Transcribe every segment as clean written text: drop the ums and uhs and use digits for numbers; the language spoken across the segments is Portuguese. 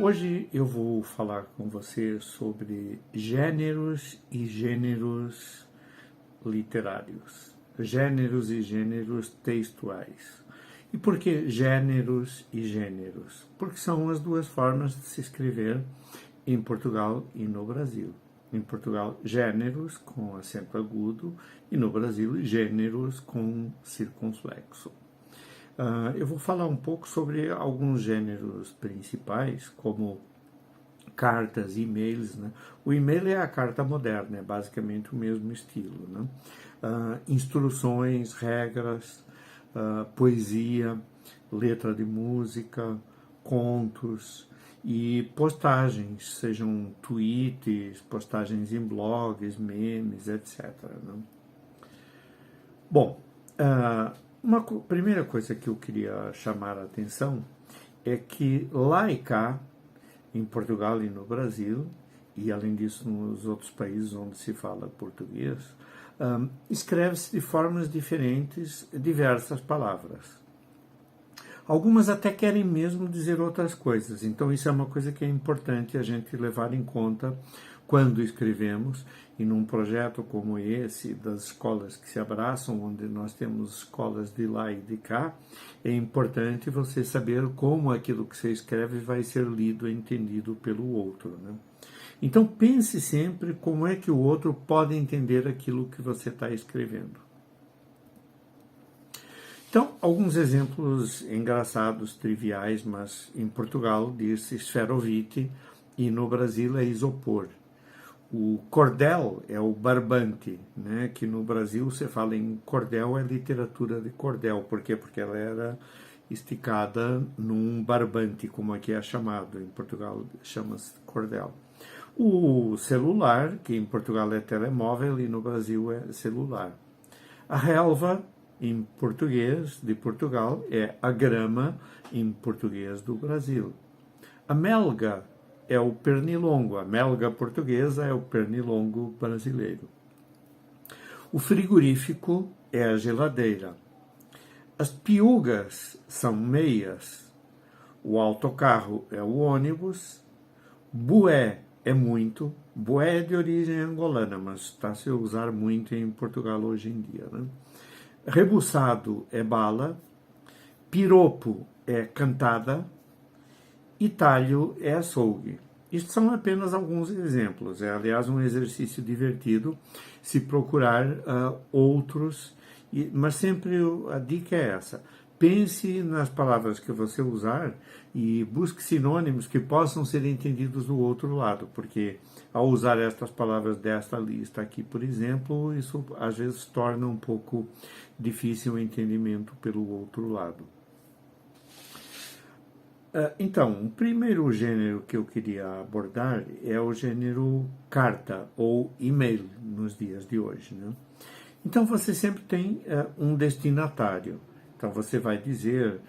Hoje eu vou falar com você sobre gêneros e gêneros literários, gêneros e gêneros textuais. E por que gêneros e gêneros? Porque são as duas formas de se escrever em Portugal e no Brasil. Em Portugal, gêneros com acento agudo e no Brasil, gêneros com circunflexo. Eu vou falar um pouco sobre alguns gêneros principais, como cartas, e-mails, né? O e-mail é a carta moderna, é basicamente o mesmo estilo, né? Instruções, regras, poesia, letra de música, contos e postagens, sejam tweets, postagens em blogs, memes, etc. Né? Bom, uma primeira coisa que eu queria chamar a atenção é que lá e cá, em Portugal e no Brasil, e além disso nos outros países onde se fala português, escreve-se de formas diferentes diversas palavras. Algumas até querem mesmo dizer outras coisas, então isso é uma coisa que é importante a gente levar em conta quando escrevemos, e num projeto como esse, das escolas que se abraçam, onde nós temos escolas de lá e de cá, é importante você saber como aquilo que você escreve vai ser lido e entendido pelo outro, né? Então pense sempre como é que o outro pode entender aquilo que você está escrevendo. Então, alguns exemplos engraçados, triviais, mas em Portugal diz-se esferovite e no Brasil é isopor. O cordel é o barbante, né? Que no Brasil você fala em cordel, é literatura de cordel. Por quê? Porque ela era esticada num barbante, como aqui é chamado. Em Portugal chama-se cordel. O celular, que em Portugal é telemóvel e no Brasil é celular. A relva, em português de Portugal, é a grama em português do Brasil. A melga é o pernilongo, a melga portuguesa é o pernilongo brasileiro. O frigorífico é a geladeira. As piugas são meias. O autocarro é o ônibus. Bué é muito. Bué é de origem angolana, mas está a se usar muito em Portugal hoje em dia, né? Rebuçado é bala. Piropo é cantada. E talho é açougue. Isto são apenas alguns exemplos. É, aliás, um exercício divertido se procurar outros, mas sempre a dica é essa. Pense nas palavras que você usar e busque sinônimos que possam ser entendidos do outro lado, porque ao usar estas palavras desta lista aqui, por exemplo, isso às vezes torna um pouco difícil o entendimento pelo outro lado. Então, o primeiro gênero que eu queria abordar é o gênero carta ou e-mail nos dias de hoje, né? Então, você sempre tem um destinatário. Então, você vai dizer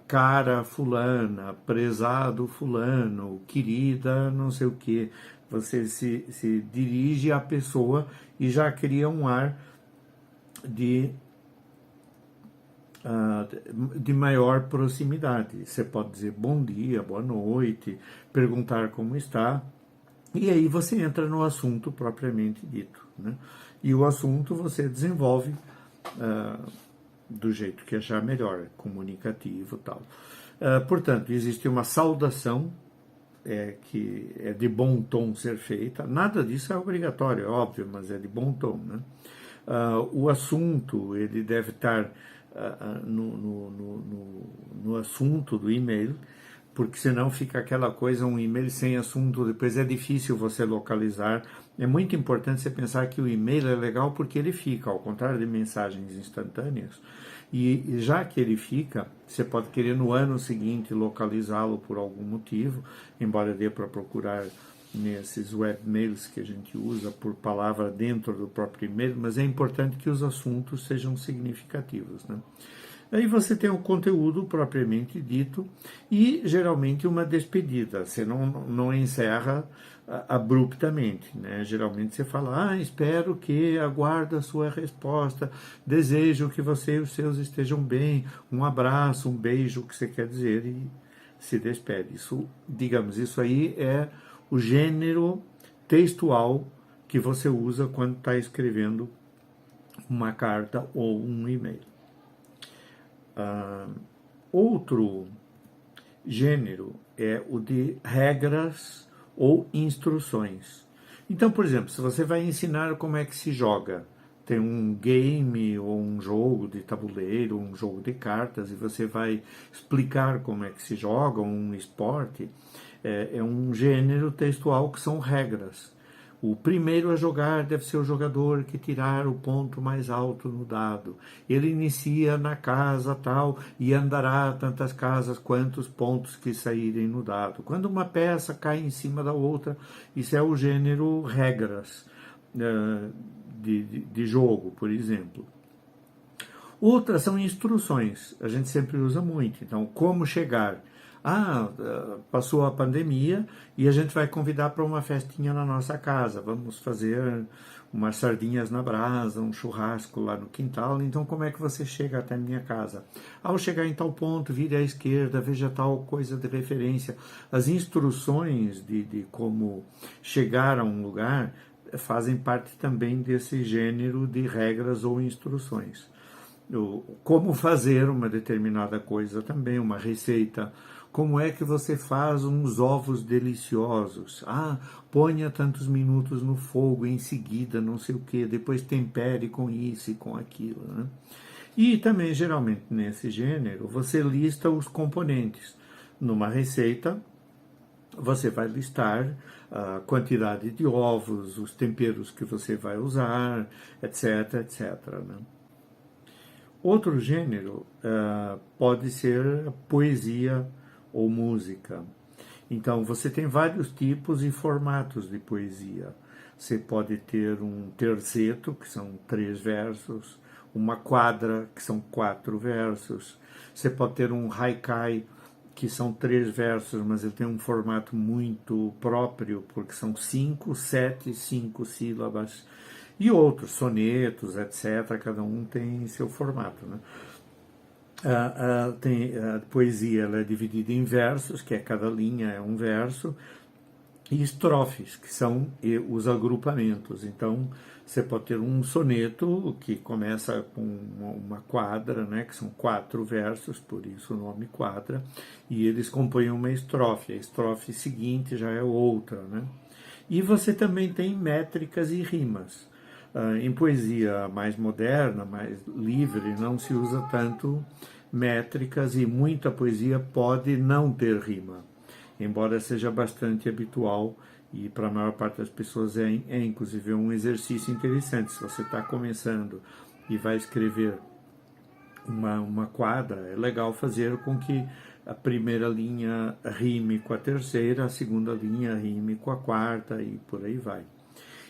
cara fulana, prezado fulano, querida não sei o quê. Você se dirige à pessoa e já cria um ar de maior proximidade. Você pode dizer bom dia, boa noite, perguntar como está, e aí você entra no assunto propriamente dito, né? E o assunto você desenvolve do jeito que achar melhor, comunicativo e tal. Portanto, existe uma saudação que é de bom tom ser feita. Nada disso é obrigatório, é óbvio, mas é de bom tom, né? O assunto, ele deve estar no assunto do e-mail, porque senão fica aquela coisa, um e-mail sem assunto, depois é difícil você localizar. É muito importante você pensar que o e-mail é legal porque ele fica, ao contrário de mensagens instantâneas, e já que ele fica, você pode querer no ano seguinte localizá-lo por algum motivo, embora dê para procurar nesses webmails que a gente usa por palavra dentro do próprio e-mail, mas é importante que os assuntos sejam significativos, né? Aí você tem o conteúdo propriamente dito e geralmente uma despedida. Você não encerra abruptamente, né? Geralmente você fala, espero que aguarde a sua resposta, desejo que você e os seus estejam bem, um abraço, um beijo, o que você quer dizer, e se despede. Isso, digamos, isso aí é o gênero textual que você usa quando está escrevendo uma carta ou um e-mail. Outro gênero é o de regras ou instruções. Então, por exemplo, se você vai ensinar como é que se joga, tem um game ou um jogo de tabuleiro, um jogo de cartas, e você vai explicar como é que se joga, um esporte, é um gênero textual que são regras. O primeiro a jogar deve ser o jogador que tirar o ponto mais alto no dado. Ele inicia na casa tal e andará tantas casas quantos pontos que saírem no dado. Quando uma peça cai em cima da outra, isso é o gênero regras de jogo, por exemplo. Outras são instruções, a gente sempre usa muito. Então, como chegar? Passou a pandemia e a gente vai convidar para uma festinha na nossa casa. Vamos fazer umas sardinhas na brasa, um churrasco lá no quintal. Então, como é que você chega até a minha casa? Ao chegar em tal ponto, vire à esquerda, veja tal coisa de referência. As instruções de como chegar a um lugar fazem parte também desse gênero de regras ou instruções. Como fazer uma determinada coisa também, uma receita. Como é que você faz uns ovos deliciosos? Ponha tantos minutos no fogo, em seguida, não sei o que, depois tempere com isso e com aquilo. Né? E também, geralmente, nesse gênero, você lista os componentes. Numa receita, você vai listar a quantidade de ovos, os temperos que você vai usar, etc, etc. Né? Outro gênero pode ser poesia ou música. Então, você tem vários tipos e formatos de poesia. Você pode ter um terceto, que são 3 versos, uma quadra, que são 4 versos. Você pode ter um haikai, que são 3 versos, mas ele tem um formato muito próprio, porque são 5, 7, 5 sílabas. E outros, sonetos, etc., cada um tem seu formato. Né? A poesia ela é dividida em versos, que é cada linha é um verso, e estrofes, que são os agrupamentos. Então, você pode ter um soneto que começa com uma quadra, né, que são 4 versos, por isso o nome quadra, e eles compõem uma estrofe. A estrofe seguinte já é outra. Né? E você também tem métricas e rimas. Em poesia mais moderna, mais livre, não se usa tanto métricas e muita poesia pode não ter rima, embora seja bastante habitual e para a maior parte das pessoas é inclusive um exercício interessante. Se você está começando e vai escrever uma quadra, é legal fazer com que a primeira linha rime com a terceira, a segunda linha rime com a quarta e por aí vai.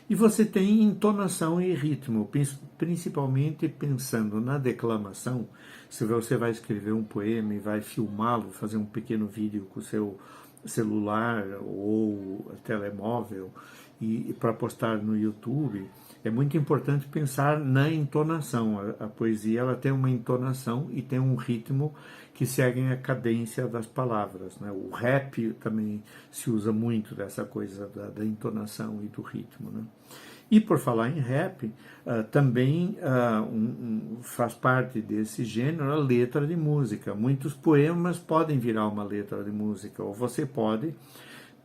E você tem entonação e ritmo, principalmente pensando na declamação. Se você vai escrever um poema e vai filmá-lo, fazer um pequeno vídeo com o seu celular ou telemóvel e para postar no YouTube, é muito importante pensar na entonação. A poesia ela tem uma entonação e tem um ritmo que seguem a cadência das palavras. Né? O rap também se usa muito dessa coisa da entonação e do ritmo. Né? E por falar em rap, também faz parte desse gênero a letra de música. Muitos poemas podem virar uma letra de música, ou você pode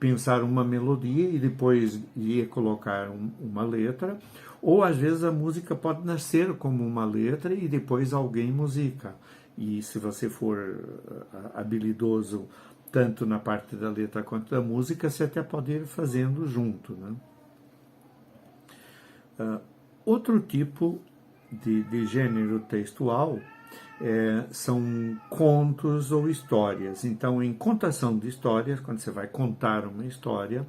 pensar uma melodia e depois ir colocar uma letra, ou às vezes a música pode nascer como uma letra e depois alguém musica. E se você for habilidoso tanto na parte da letra quanto da música, você até pode ir fazendo junto. Né? Outro tipo de gênero textual são contos ou histórias. Então, em contação de histórias, quando você vai contar uma história,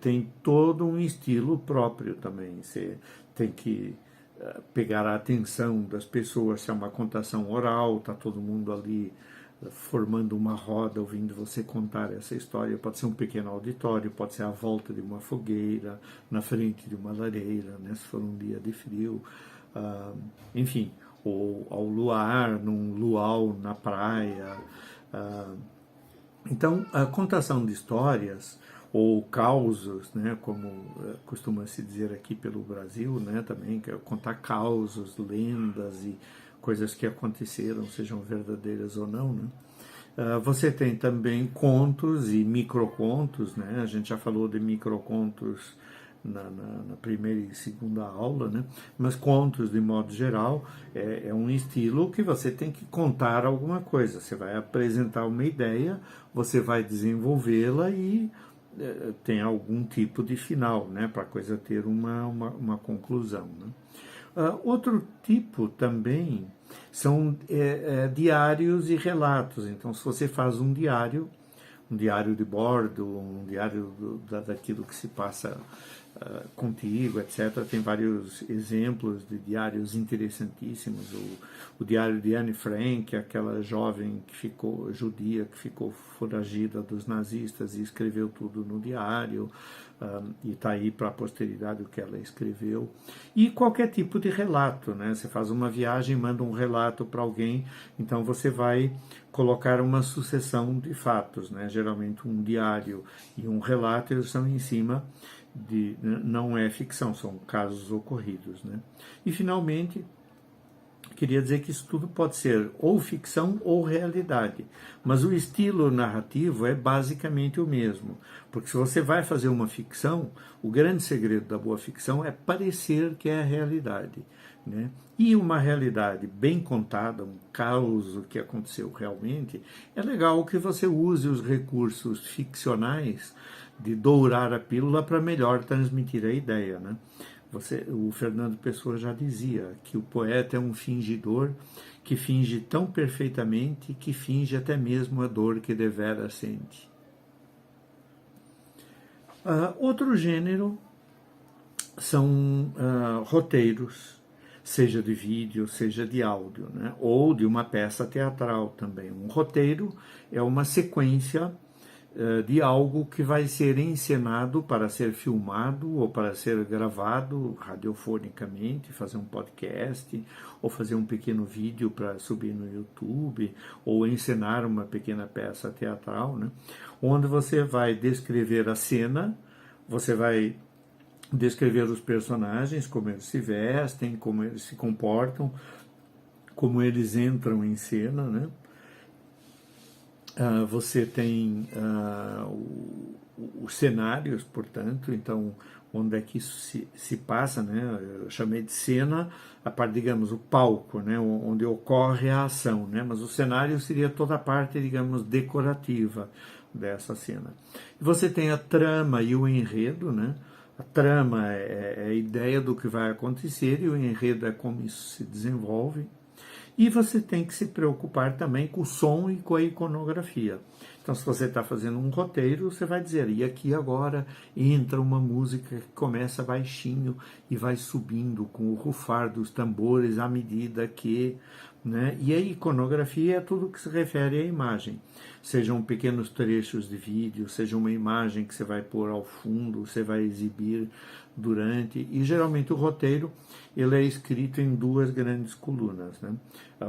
tem todo um estilo próprio também. Você tem que pegar a atenção das pessoas, se é uma contação oral, está todo mundo ali formando uma roda, ouvindo você contar essa história. Pode ser um pequeno auditório, pode ser à volta de uma fogueira, na frente de uma lareira, né, se for um dia de frio, enfim, ou ao luar, num luau na praia, Então, a contação de histórias ou causos, né, como costuma se dizer aqui pelo Brasil, né, também, que é contar causos, lendas e coisas que aconteceram, sejam verdadeiras ou não, né? Você tem também contos e microcontos, né? A gente já falou de microcontos na primeira e segunda aula, né? Mas contos, de modo geral, é um estilo que você tem que contar alguma coisa. Você vai apresentar uma ideia, você vai desenvolvê-la e tem algum tipo de final, né? Para a coisa ter uma conclusão, né? Outro tipo também são diários e relatos. Então, se você faz um diário de bordo, um diário daquilo que se passa contigo, etc. Tem vários exemplos de diários interessantíssimos. O diário de Anne Frank, aquela jovem que ficou judia, que ficou foragida dos nazistas e escreveu tudo no diário, e está aí para a posteridade o que ela escreveu. E qualquer tipo de relato, né? Você faz uma viagem, manda um relato para alguém, então você vai colocar uma sucessão de fatos, né? Geralmente um diário e um relato, eles são em cima não é ficção, são casos ocorridos, né? E finalmente, queria dizer que isso tudo pode ser ou ficção ou realidade, mas o estilo narrativo é basicamente o mesmo, porque se você vai fazer uma ficção, o grande segredo da boa ficção é parecer que é a realidade, né? E uma realidade bem contada, um caos que aconteceu realmente, é legal que você use os recursos ficcionais de dourar a pílula para melhor transmitir a ideia, né? O Fernando Pessoa já dizia que o poeta é um fingidor que finge tão perfeitamente que finge até mesmo a dor que devera sente. Outro gênero são roteiros, seja de vídeo, seja de áudio, né? Ou de uma peça teatral também. Um roteiro é uma sequência de algo que vai ser encenado para ser filmado ou para ser gravado radiofonicamente, fazer um podcast, ou fazer um pequeno vídeo para subir no YouTube, ou encenar uma pequena peça teatral, né? Onde você vai descrever a cena, você vai descrever os personagens, como eles se vestem, como eles se comportam, como eles entram em cena, né? Você tem os cenários, portanto, então, onde é que isso se passa, né? Eu chamei de cena a parte, digamos, o palco, né? Onde ocorre a ação, né? Mas o cenário seria toda a parte, digamos, decorativa dessa cena. E você tem a trama e o enredo, né? A trama é a ideia do que vai acontecer e o enredo é como isso se desenvolve. E você tem que se preocupar também com o som e com a iconografia. Então, se você está fazendo um roteiro, você vai dizer, e aqui agora entra uma música que começa baixinho e vai subindo com o rufar dos tambores à medida que... Né? E a iconografia é tudo que se refere à imagem. Sejam pequenos trechos de vídeo, seja uma imagem que você vai pôr ao fundo, você vai exibir durante, e geralmente o roteiro ele é escrito em duas grandes colunas, né?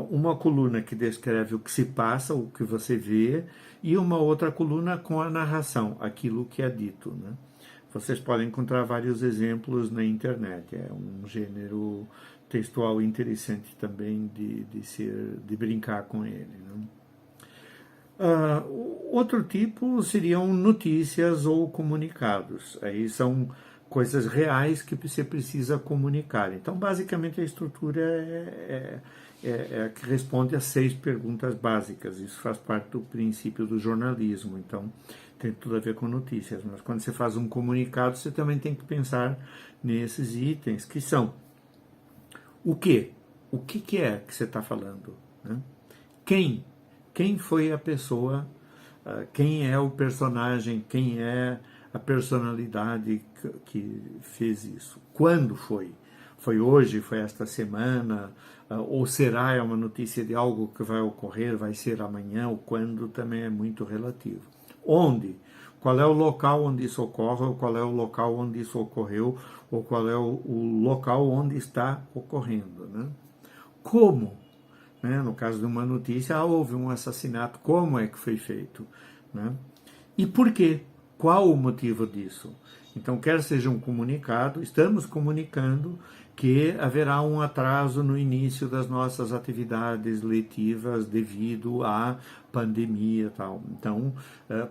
Uma coluna que descreve o que se passa, o que você vê, e uma outra coluna com a narração, aquilo que é dito, né? Vocês podem encontrar vários exemplos na internet, é um gênero textual interessante também de brincar com ele, né? Outro tipo seriam notícias ou comunicados. Aí são coisas reais que você precisa comunicar. Então, basicamente, a estrutura é a que responde a 6 perguntas básicas. Isso faz parte do princípio do jornalismo. Então, tem tudo a ver com notícias. Mas quando você faz um comunicado, você também tem que pensar nesses itens, que são o quê? O que é que você está falando, né? Quem foi a pessoa, quem é o personagem, quem é a personalidade que fez isso? Quando foi? Foi hoje, foi esta semana, ou será é uma notícia de algo que vai ocorrer, vai ser amanhã, ou quando também é muito relativo. Onde? Qual é o local onde isso ocorre, ou qual é o local onde isso ocorreu, ou qual é o local onde está ocorrendo, né? Como? Né? No caso de uma notícia, houve um assassinato, como é que foi feito? né? E por quê? Qual o motivo disso? Então, quer seja um comunicado, estamos comunicando que haverá um atraso no início das nossas atividades letivas devido à pandemia e tal. Então,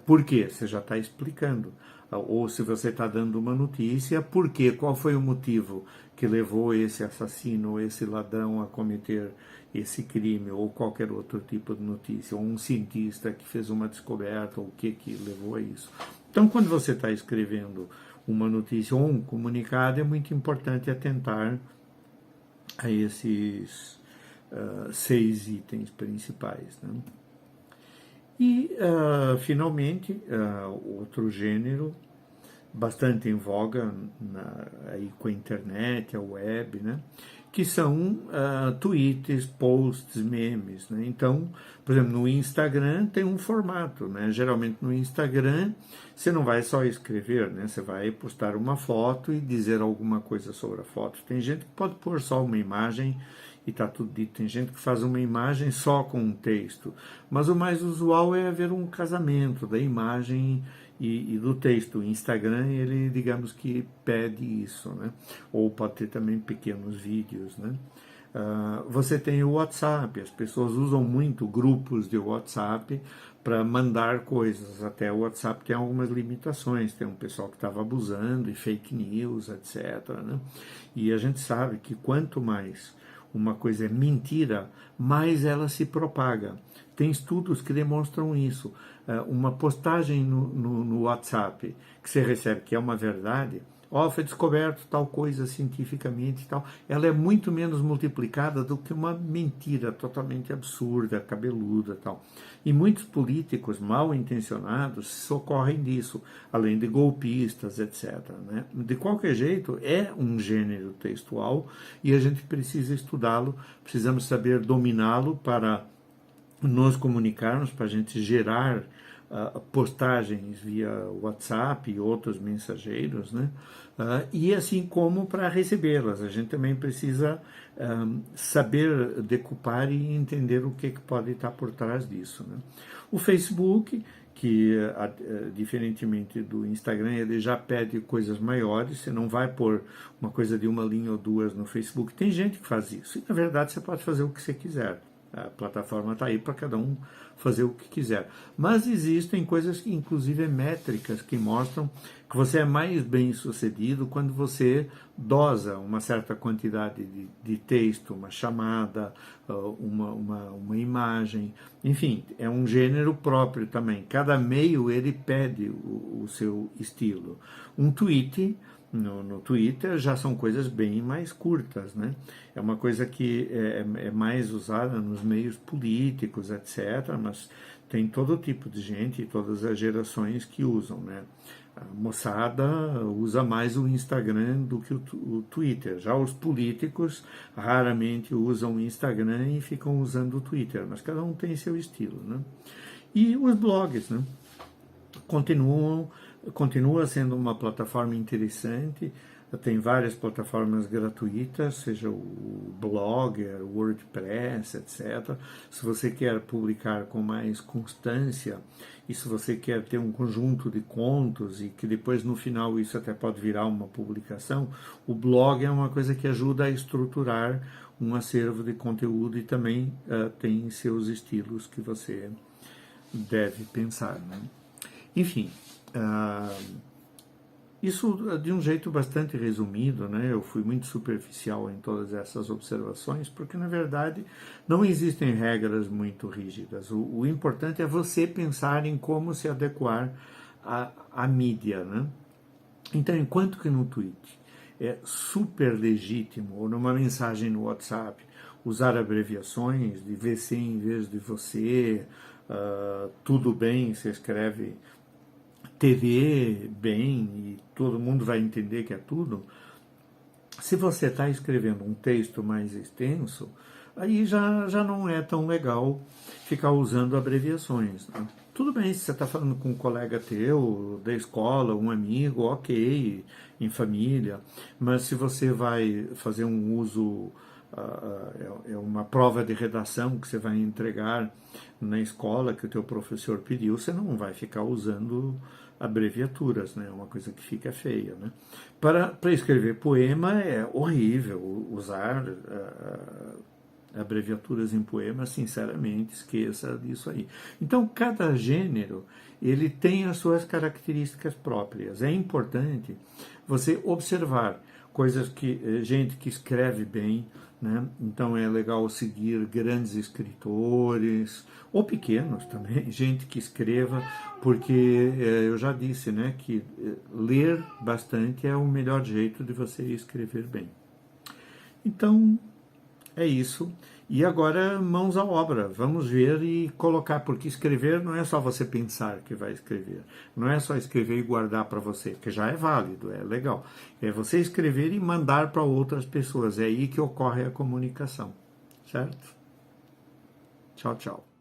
por quê? Você já está explicando. Ou se você está dando uma notícia, por quê? Qual foi o motivo que levou esse assassino, esse ladrão a cometer esse crime, ou qualquer outro tipo de notícia, ou um cientista que fez uma descoberta, ou o que levou a isso. Então, quando você está escrevendo uma notícia ou um comunicado, é muito importante atentar a esses 6 itens principais, né? E, finalmente, outro gênero bastante em voga aí com a internet, a web, né? Que são tweets, posts, memes, né? Então, por exemplo, no Instagram tem um formato, né? Geralmente no Instagram você não vai só escrever, né? Você vai postar uma foto e dizer alguma coisa sobre a foto. Tem gente que pode pôr só uma imagem e está tudo dito. Tem gente que faz uma imagem só com um texto. Mas o mais usual é haver um casamento da imagem e do texto. O Instagram, ele, digamos que pede isso, né? Ou pode ter também pequenos vídeos, né? Você tem o WhatsApp, as pessoas usam muito grupos de WhatsApp para mandar coisas. Até o WhatsApp tem algumas limitações, tem um pessoal que estava abusando e fake news, etc., né? E a gente sabe que quanto mais uma coisa é mentira, mais ela se propaga. Tem estudos que demonstram isso. Uma postagem no WhatsApp que você recebe que é uma verdade, foi descoberto tal coisa cientificamente e tal, ela é muito menos multiplicada do que uma mentira totalmente absurda, cabeluda e tal. E muitos políticos mal intencionados socorrem disso, além de golpistas, etc., né? De qualquer jeito, é um gênero textual e a gente precisa estudá-lo, precisamos saber dominá-lo para nos comunicarmos, para a gente gerar postagens via WhatsApp e outros mensageiros, né? E assim como para recebê-las. A gente também precisa saber decupar e entender o que pode estar por trás disso, né? O Facebook, que diferentemente do Instagram, ele já pede coisas maiores, você não vai pôr uma coisa de uma linha ou duas no Facebook. Tem gente que faz isso, e na verdade você pode fazer o que você quiser. A plataforma está aí para cada um fazer o que quiser. Mas existem coisas, que, inclusive métricas, que mostram que você é mais bem sucedido quando você dosa uma certa quantidade de texto, uma chamada, uma imagem. Enfim, é um gênero próprio também. Cada meio ele pede o seu estilo. Um tweet no Twitter já são coisas bem mais curtas, né? É uma coisa que é mais usada nos meios políticos, etc., mas tem todo tipo de gente, todas as gerações que usam, né? A moçada usa mais o Instagram do que o Twitter. Já os políticos raramente usam o Instagram e ficam usando o Twitter, mas cada um tem seu estilo, né? E os blogs, né? Continua sendo uma plataforma interessante, tem várias plataformas gratuitas, seja o Blogger, o WordPress, etc. Se você quer publicar com mais constância e se você quer ter um conjunto de contos e que depois no final isso até pode virar uma publicação, o blog é uma coisa que ajuda a estruturar um acervo de conteúdo e também tem seus estilos que você deve pensar, né? Enfim, isso de um jeito bastante resumido, né? Eu fui muito superficial em todas essas observações, porque na verdade não existem regras muito rígidas. O importante é você pensar em como se adequar à mídia, né? Então, enquanto que no tweet é super legítimo, ou numa mensagem no WhatsApp, usar abreviações de VC em vez de você, tudo bem, você escreve TV bem e todo mundo vai entender que é tudo. Se você está escrevendo um texto mais extenso, aí já não é tão legal ficar usando abreviações, né? Tudo bem, se você está falando com um colega teu, da escola, um amigo, ok, em família, mas se você vai fazer um uso é uma prova de redação que você vai entregar na escola que o teu professor pediu, você não vai ficar usando abreviaturas, né? É uma coisa que fica feia, né? Para escrever poema é horrível usar abreviaturas em poema, sinceramente, esqueça disso aí. Então, cada gênero, ele tem as suas características próprias. É importante você observar coisas que, gente que escreve bem, né? Então é legal seguir grandes escritores, ou pequenos também, gente que escreva, porque eu já disse, né, que ler bastante é o melhor jeito de você escrever bem. Então, é isso. E agora, mãos à obra. Vamos ver e colocar, porque escrever não é só você pensar que vai escrever. Não é só escrever e guardar para você, que já é válido, é legal. É você escrever e mandar para outras pessoas. É aí que ocorre a comunicação. Certo? Tchau, tchau.